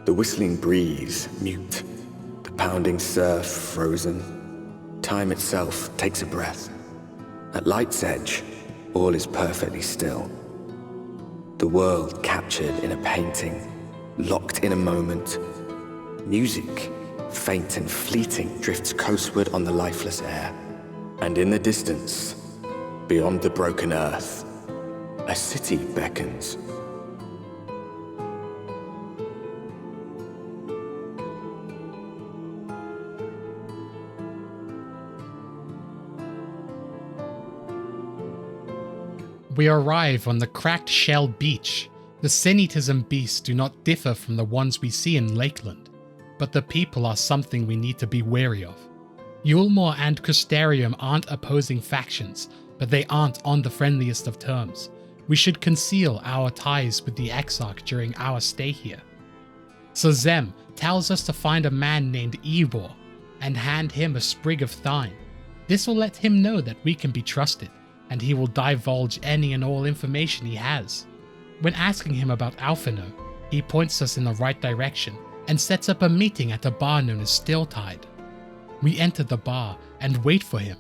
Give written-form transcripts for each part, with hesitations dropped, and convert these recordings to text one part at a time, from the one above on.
The whistling breeze, mute. The pounding surf, frozen. Time itself takes a breath. At light's edge, all is perfectly still. The world captured in a painting, locked in a moment. Music, faint and fleeting, drifts coastward on the lifeless air. And in the distance, beyond the broken earth, a city beckons. We arrive on the cracked shell beach. The sin-eaters and beasts do not differ from the ones we see in Lakeland, but the people are something we need to be wary of. Eulmore and Crystarium aren't opposing factions, but they aren't on the friendliest of terms. We should conceal our ties with the Exarch during our stay here. So Zem tells us to find a man named Eulmore and hand him a sprig of thyme. This will let him know that we can be trusted, and he will divulge any and all information he has. When asking him about Alphinuad, he points us in the right direction and sets up a meeting at a bar known as Stilltide. We enter the bar and wait for him.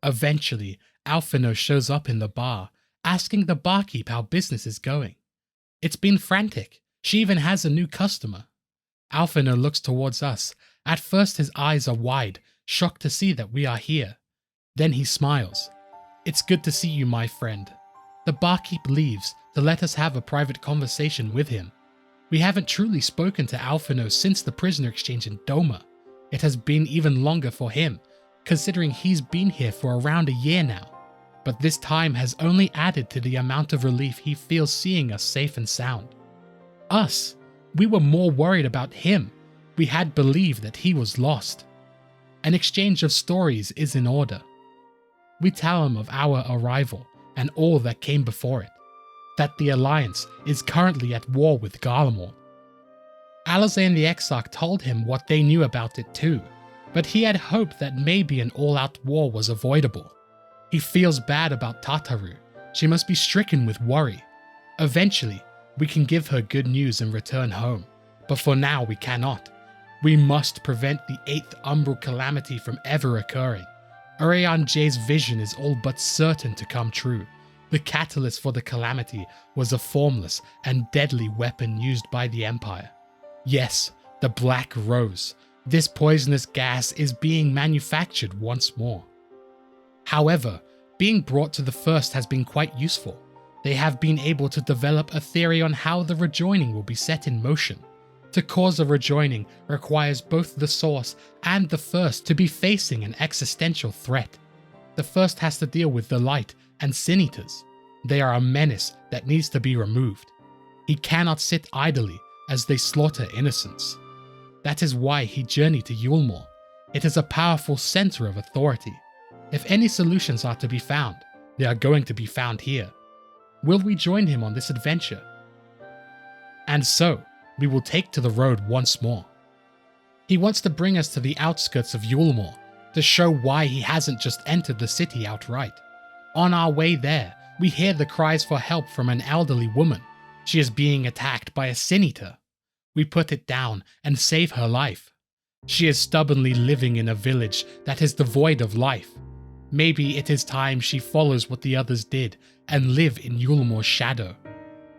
Eventually, Alphinuad shows up in the bar, asking the barkeep how business is going. It's been frantic. She even has a new customer. Alphinuad looks towards us. At first his eyes are wide, shocked to see that we are here. Then he smiles. "It's good to see you, my friend." The barkeep leaves to let us have a private conversation with him. We haven't truly spoken to Alphinuad since the prisoner exchange in Doma. It has been even longer for him, considering he's been here for around a year now. But this time has only added to the amount of relief he feels seeing us safe and sound. Us, we were more worried about him. We had believed that he was lost. An exchange of stories is in order. We tell him of our arrival and all that came before it, that the Alliance is currently at war with Garlemald. Alizé and the Exarch told him what they knew about it too, but he had hoped that maybe an all-out war was avoidable. He feels bad about Tataru. She must be stricken with worry. Eventually, we can give her good news and return home, but for now we cannot. We must prevent the 8th Umbral Calamity from ever occurring. Urianger vision is all but certain to come true. The catalyst for the calamity was a formless and deadly weapon used by the Empire. Yes, the Black Rose. This poisonous gas is being manufactured once more. However, being brought to the First has been quite useful. They have been able to develop a theory on how the rejoining will be set in motion. To cause a rejoining requires both the Source and the First to be facing an existential threat. The First has to deal with the Light and Sin-Eaters. They are a menace that needs to be removed. He cannot sit idly as they slaughter innocents. That is why he journeyed to Eulmore. It is a powerful center of authority. If any solutions are to be found, they are going to be found here. Will we join him on this adventure? And so, we will take to the road once more. He wants to bring us to the outskirts of Eulmore to show why he hasn't just entered the city outright. On our way there, we hear the cries for help from an elderly woman. She is being attacked by a sin-eater. We put it down and save her life. She is stubbornly living in a village that is devoid of life. Maybe it is time she follows what the others did and live in Eulmore's shadow.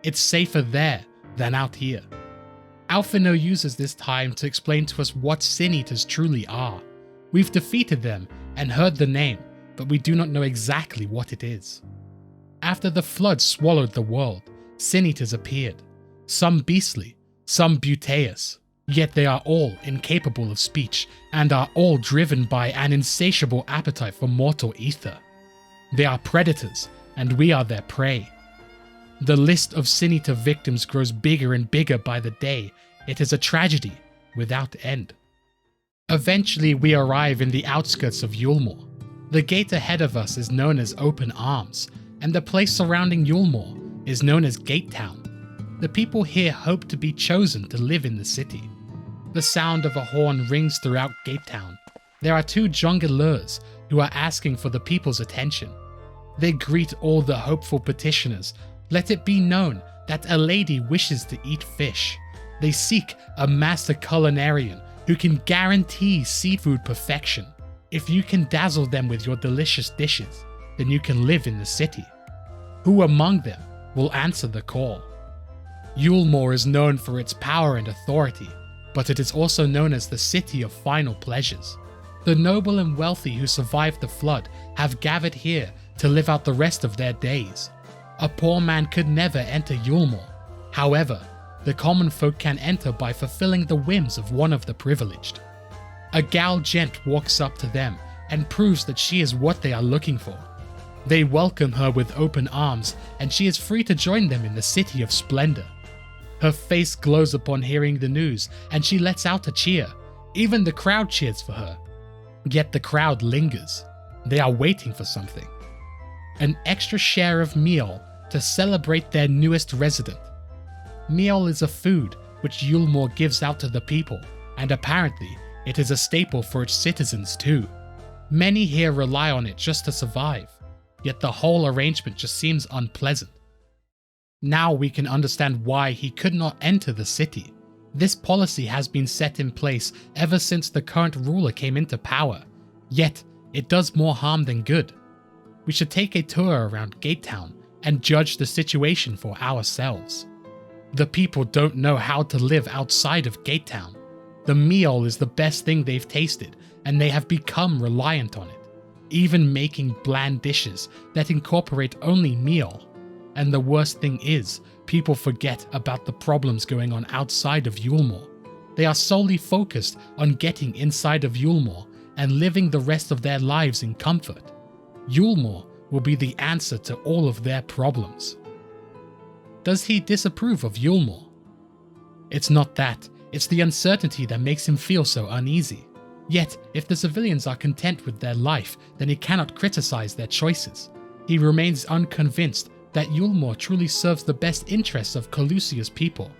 It's safer there than out here. Alphinuad uses this time to explain to us what Sin-Eaters truly are. We've defeated them and heard the name, but we do not know exactly what it is. After the flood swallowed the world, Sin-Eaters appeared. Some beastly, some butaeous, yet they are all incapable of speech and are all driven by an insatiable appetite for mortal ether. They are predators, and we are their prey. The list of Sin-Eater victims grows bigger and bigger by the day. It is a tragedy without end. Eventually we arrive in the outskirts of Eulmore. The gate ahead of us is known as Open Arms, and the place surrounding Eulmore is known as Gatetown. The people here hope to be chosen to live in the city. The sound of a horn rings throughout Gatetown. There are 2 jongleurs who are asking for the people's attention. They greet all the hopeful petitioners. Let it be known that a lady wishes to eat fish. They seek a master culinarian who can guarantee seafood perfection. If you can dazzle them with your delicious dishes, then you can live in the city. Who among them will answer the call? Eulmore is known for its power and authority, but it is also known as the City of Final Pleasures. The noble and wealthy who survived the flood have gathered here to live out the rest of their days. A poor man could never enter Eulmore. However, the common folk can enter by fulfilling the whims of one of the privileged. A gal gent walks up to them and proves that she is what they are looking for. They welcome her with open arms, and she is free to join them in the City of Splendor. Her face glows upon hearing the news, and she lets out a cheer. Even the crowd cheers for her. Yet the crowd lingers. They are waiting for something. An extra share of meal to celebrate their newest resident. Meal is a food which Eulmore gives out to the people, and apparently it is a staple for its citizens too. Many here rely on it just to survive, yet the whole arrangement just seems unpleasant. Now we can understand why he could not enter the city. This policy has been set in place ever since the current ruler came into power, yet it does more harm than good. We should take a tour around Gatetown and judge the situation for ourselves. The people don't know how to live outside of Gatetown. The meal is the best thing they've tasted, and they have become reliant on it, even making bland dishes that incorporate only meal. And the worst thing is, people forget about the problems going on outside of Eulmore. They are solely focused on getting inside of Eulmore and living the rest of their lives in comfort. Eulmore will be the answer to all of their problems. Does he disapprove of Eulmore? It's not that, it's the uncertainty that makes him feel so uneasy. Yet, if the civilians are content with their life, then he cannot criticize their choices. He remains unconvinced that Eulmore truly serves the best interests of Kholusia's people.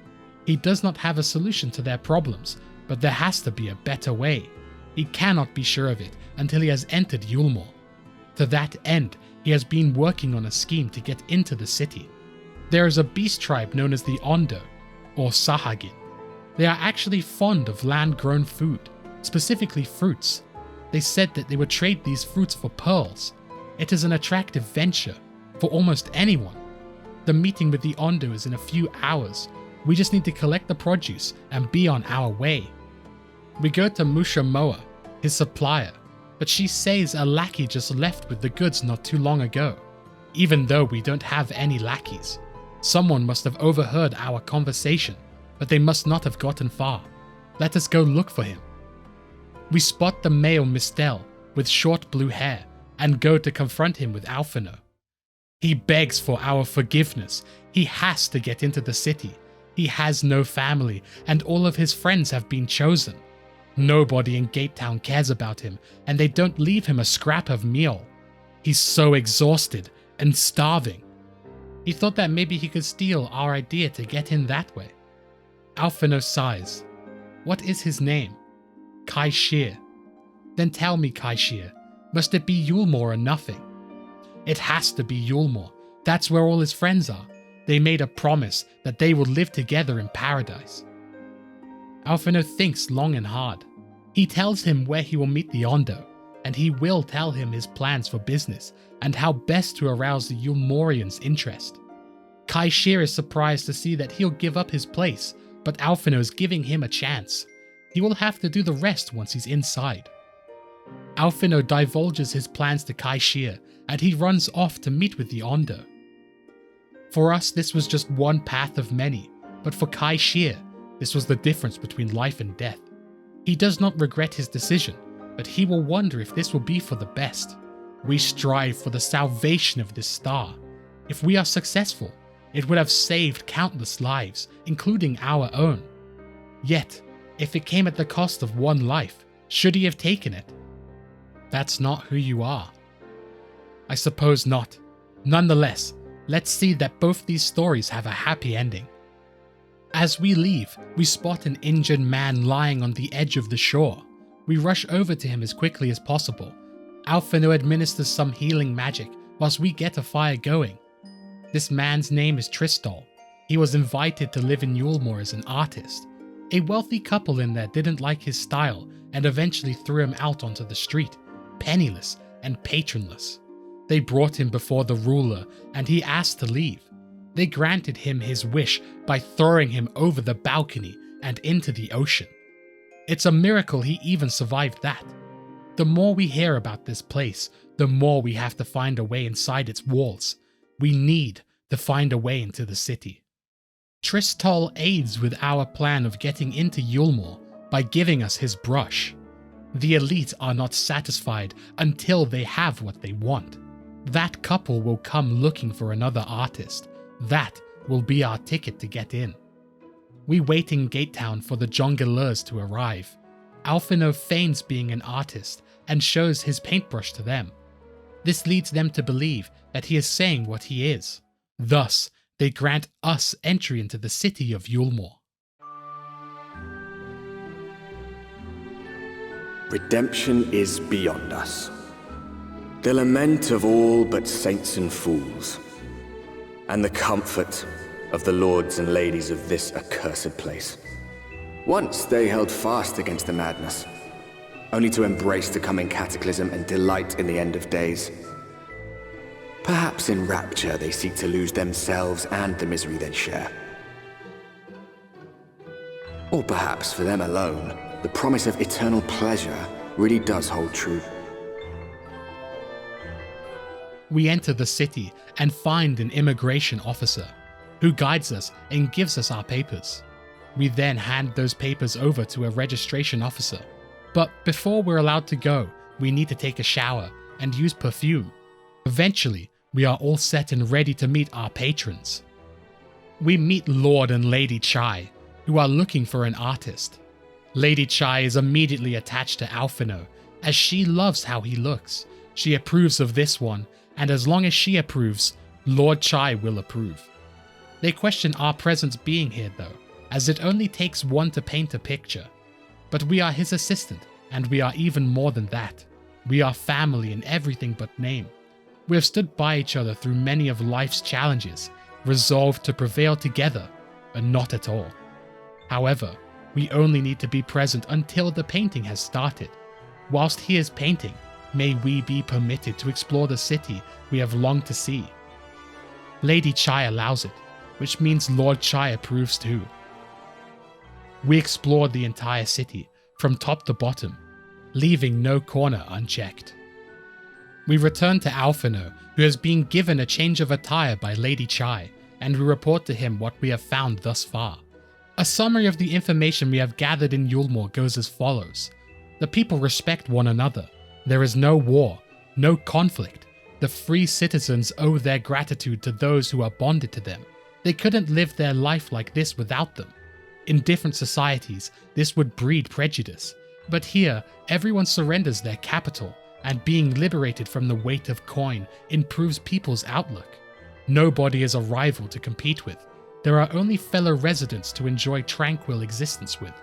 He does not have a solution to their problems, but there has to be a better way. He cannot be sure of it until he has entered Eulmore. To that end, he has been working on a scheme to get into the city. There is a beast tribe known as the Ul'dah, or Sahagin. They are actually fond of land-grown food, specifically fruits. They said that they would trade these fruits for pearls. It is an attractive venture for almost anyone. The meeting with the Ul'dah is in a few hours. We just need to collect the produce and be on our way. We go to Musha Moa, his supplier, but she says a lackey just left with the goods not too long ago. Even though we don't have any lackeys, someone must have overheard our conversation, but they must not have gotten far. Let us go look for him. We spot the male Mistel with short blue hair and go to confront him with Alphinuad. He begs for our forgiveness. He has to get into the city. He has no family, and all of his friends have been chosen. Nobody in Gatetown cares about him, and they don't leave him a scrap of meal. He's so exhausted and starving. He thought that maybe he could steal our idea to get in that way. Alphinuad sighs. What is his name? Kairu. Then tell me, Kairu, must it be Eulmore or nothing? It has to be Eulmore. That's where all his friends are. They made a promise that they would live together in paradise. Alphinuad thinks long and hard. He tells him where he will meet the Ul'dah, and he will tell him his plans for business and how best to arouse the Eulmorians' interest. Kairu is surprised to see that he'll give up his place, but Alphinuad is giving him a chance. He will have to do the rest once he's inside. Alphinuad divulges his plans to Kairu, and he runs off to meet with the Ul'dah. For us, this was just one path of many, but for Kairu, this was the difference between life and death. He does not regret his decision, but he will wonder if this will be for the best. We strive for the salvation of this star. If we are successful, it would have saved countless lives, including our own. Yet, if it came at the cost of one life, should he have taken it? That's not who you are. I suppose not. Nonetheless, let's see that both these stories have a happy ending. As we leave, we spot an injured man lying on the edge of the shore. We rush over to him as quickly as possible. Alphinuad administers some healing magic whilst we get a fire going. This man's name is Tristol. He was invited to live in Eulmore as an artist. A wealthy couple in there didn't like his style and eventually threw him out onto the street, penniless and patronless. They brought him before the ruler and he asked to leave. They granted him his wish by throwing him over the balcony and into the ocean. It's a miracle he even survived that. The more we hear about this place, the more we have to find a way inside its walls. We need to find a way into the city. Tristol aids with our plan of getting into Eulmore by giving us his brush. The elite are not satisfied until they have what they want. That couple will come looking for another artist. That will be our ticket to get in. We wait in Gatetown for the jongleurs to arrive. Alphinuad feigns being an artist and shows his paintbrush to them. This leads them to believe that he is saying what he is. Thus, they grant us entry into the city of Eulmore. Redemption is beyond us. The lament of all but saints and fools, and the comfort of the lords and ladies of this accursed place. Once they held fast against the madness, only to embrace the coming cataclysm and delight in the end of days. Perhaps in rapture they seek to lose themselves and the misery they share. Or perhaps for them alone, the promise of eternal pleasure really does hold true. We enter the city and find an immigration officer who guides us and gives us our papers. We then hand those papers over to a registration officer. But before we're allowed to go, we need to take a shower and use perfume. Eventually, we are all set and ready to meet our patrons. We meet Lord and Lady Chai, who are looking for an artist. Lady Chai is immediately attached to Alphinuad, as she loves how he looks. She approves of this one, and as long as she approves, Lord Chai will approve. They question our presence being here though, as it only takes one to paint a picture. But we are his assistant, and we are even more than that. We are family in everything but name. We have stood by each other through many of life's challenges, resolved to prevail together, and not at all. However, we only need to be present until the painting has started. Whilst he is painting, may we be permitted to explore the city we have longed to see. Lady Chai allows it, which means Lord Chai approves too. We explored the entire city, from top to bottom, leaving no corner unchecked. We return to Alphinuad, who has been given a change of attire by Lady Chai, and we report to him what we have found thus far. A summary of the information we have gathered in Eulmore goes as follows. The people respect one another. There is no war, no conflict. The free citizens owe their gratitude to those who are bonded to them. They couldn't live their life like this without them. In different societies, this would breed prejudice, but here, everyone surrenders their capital, and being liberated from the weight of coin improves people's outlook. Nobody is a rival to compete with. There are only fellow residents to enjoy tranquil existence with.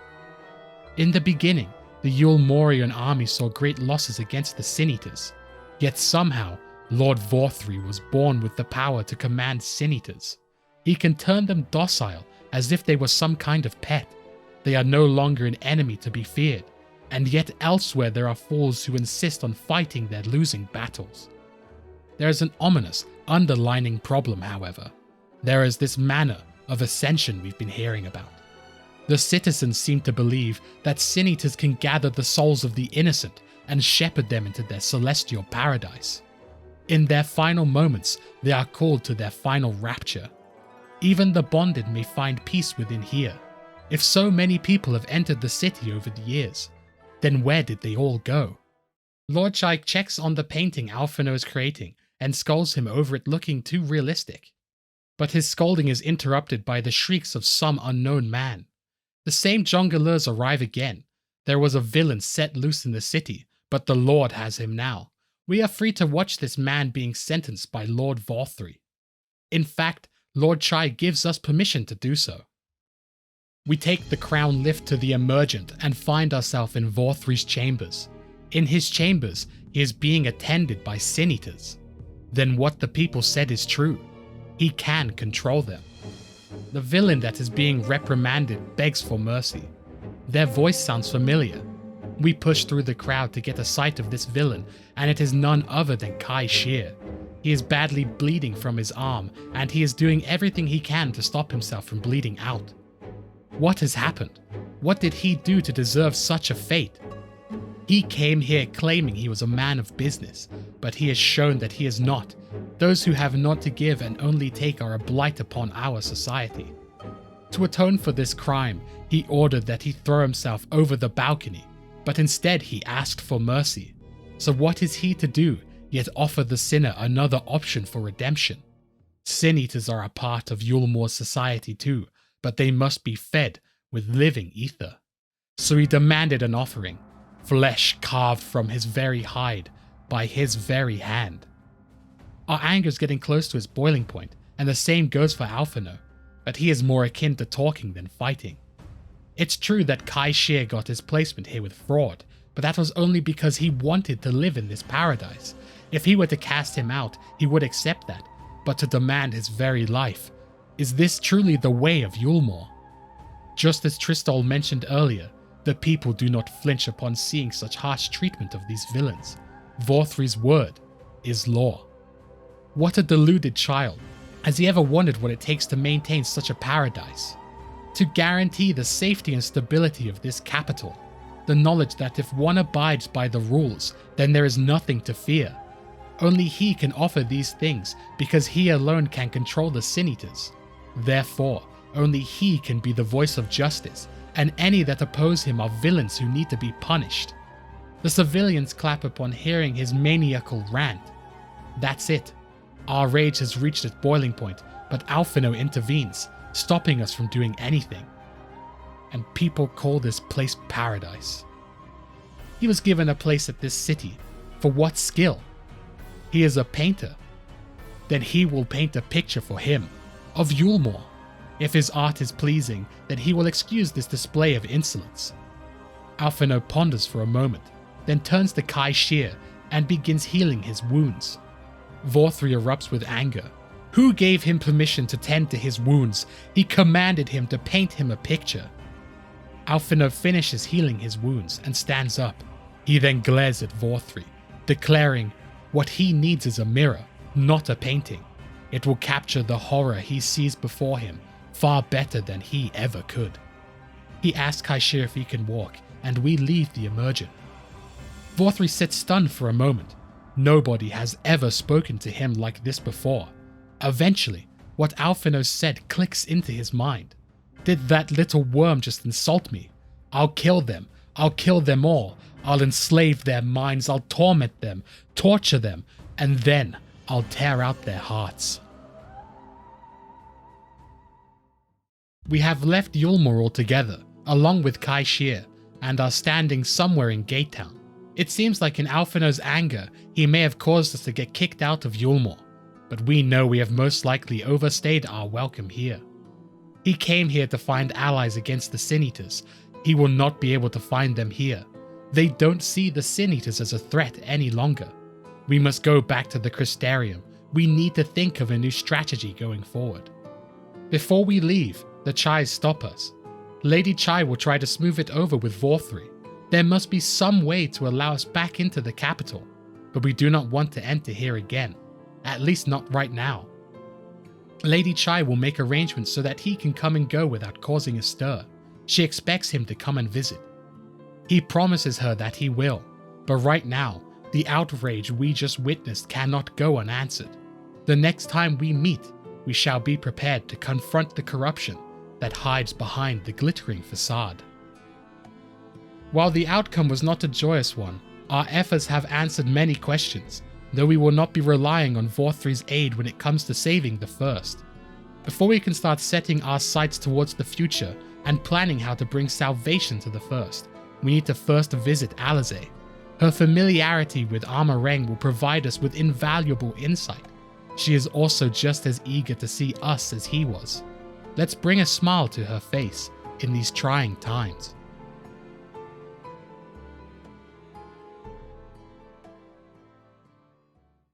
In the beginning, the Eulmorean army saw great losses against the Sin-Eaters, yet somehow, Lord Vauthry was born with the power to command Sin-Eaters. He can turn them docile as if they were some kind of pet. They are no longer an enemy to be feared, and yet elsewhere there are fools who insist on fighting their losing battles. There is an ominous, underlining problem, however. There is this manner of ascension we've been hearing about. The citizens seem to believe that Sin-Eaters can gather the souls of the innocent and shepherd them into their celestial paradise. In their final moments, they are called to their final rapture. Even the bonded may find peace within here. If so many people have entered the city over the years, then where did they all go? Lord Chai checks on the painting Alphinuad is creating and scolds him over it looking too realistic. But his scolding is interrupted by the shrieks of some unknown man. The same jongleurs arrive again. There was a villain set loose in the city, but the Lord has him now. We are free to watch this man being sentenced by Lord Vauthry. In fact, Lord Chai gives us permission to do so. We take the crown lift to the emergent and find ourselves in Vauthry's chambers. In his chambers, he is being attended by Sin-Eaters. Then what the people said is true. He can control them. The villain that is being reprimanded begs for mercy. Their voice sounds familiar. We push through the crowd to get a sight of this villain, and it is none other than Kai Shear. He is badly bleeding from his arm, and he is doing everything he can to stop himself from bleeding out. What has happened? What did he do to deserve such a fate? He came here claiming he was a man of business, but he has shown that he is not. Those who have naught to give and only take are a blight upon our society. To atone for this crime, he ordered that he throw himself over the balcony, but instead he asked for mercy. So what is he to do, yet offer the sinner another option for redemption? Sin Eaters are a part of Eulmore's society too, but they must be fed with living ether. So he demanded an offering, flesh carved from his very hide, by his very hand. Our anger is getting close to its boiling point, and the same goes for Alphinuad, but he is more akin to talking than fighting. It's true that Kai Shear got his placement here with fraud, but that was only because he wanted to live in this paradise. If he were to cast him out, he would accept that, but to demand his very life, is this truly the way of Eulmore? Just as Tristol mentioned earlier, the people do not flinch upon seeing such harsh treatment of these villains. Vauthry's word is law. What a deluded child. Has he ever wondered what it takes to maintain such a paradise? To guarantee the safety and stability of this capital, the knowledge that if one abides by the rules, then there is nothing to fear. Only he can offer these things because he alone can control the Sin Eaters. Therefore, only he can be the voice of justice, and any that oppose him are villains who need to be punished. The civilians clap upon hearing his maniacal rant. That's it. Our rage has reached its boiling point, but Alphinuad intervenes, stopping us from doing anything. And people call this place paradise. He was given a place at this city. For what skill? He is a painter. Then he will paint a picture for him, of Eulmore. If his art is pleasing, then he will excuse this display of insolence. Alphinuad ponders for a moment, then turns to Kai Shear and begins healing his wounds. Vauthry erupts with anger. Who gave him permission to tend to his wounds? He commanded him to paint him a picture. Alphinuad finishes healing his wounds and stands up. He then glares at Vauthry, declaring what he needs is a mirror, not a painting. It will capture the horror he sees before him far better than he ever could. He asks Kai Shear if he can walk, and we leave the immersion. Vauthry sits stunned for a moment. Nobody has ever spoken to him like this before. Eventually, what Alphinuad said clicks into his mind. Did that little worm just insult me? I'll kill them. I'll kill them all. I'll enslave their minds. I'll torment them, torture them, and then I'll tear out their hearts. We have left Eulmore altogether, along with Kai Shear, and are standing somewhere in Gatetown. It seems like in Alphinuad's anger, he may have caused us to get kicked out of Eulmore, but we know we have most likely overstayed our welcome here. He came here to find allies against the Sin Eaters. He will not be able to find them here. They don't see the Sin Eaters as a threat any longer. We must go back to the Crystarium. We need to think of a new strategy going forward. Before we leave, the Chais stop us. Lady Chai will try to smooth it over with Vauthry. There must be some way to allow us back into the capital, but we do not want to enter here again, at least not right now. Lady Chai will make arrangements so that he can come and go without causing a stir. She expects him to come and visit. He promises her that he will, but right now, the outrage we just witnessed cannot go unanswered. The next time we meet, we shall be prepared to confront the corruption that hides behind the glittering facade. While the outcome was not a joyous one, our efforts have answered many questions, though we will not be relying on Vauthry's aid when it comes to saving the First. Before we can start setting our sights towards the future and planning how to bring salvation to the First, we need to first visit Alizé. Her familiarity with Amareng will provide us with invaluable insight. She is also just as eager to see us as he was. Let's bring a smile to her face in these trying times.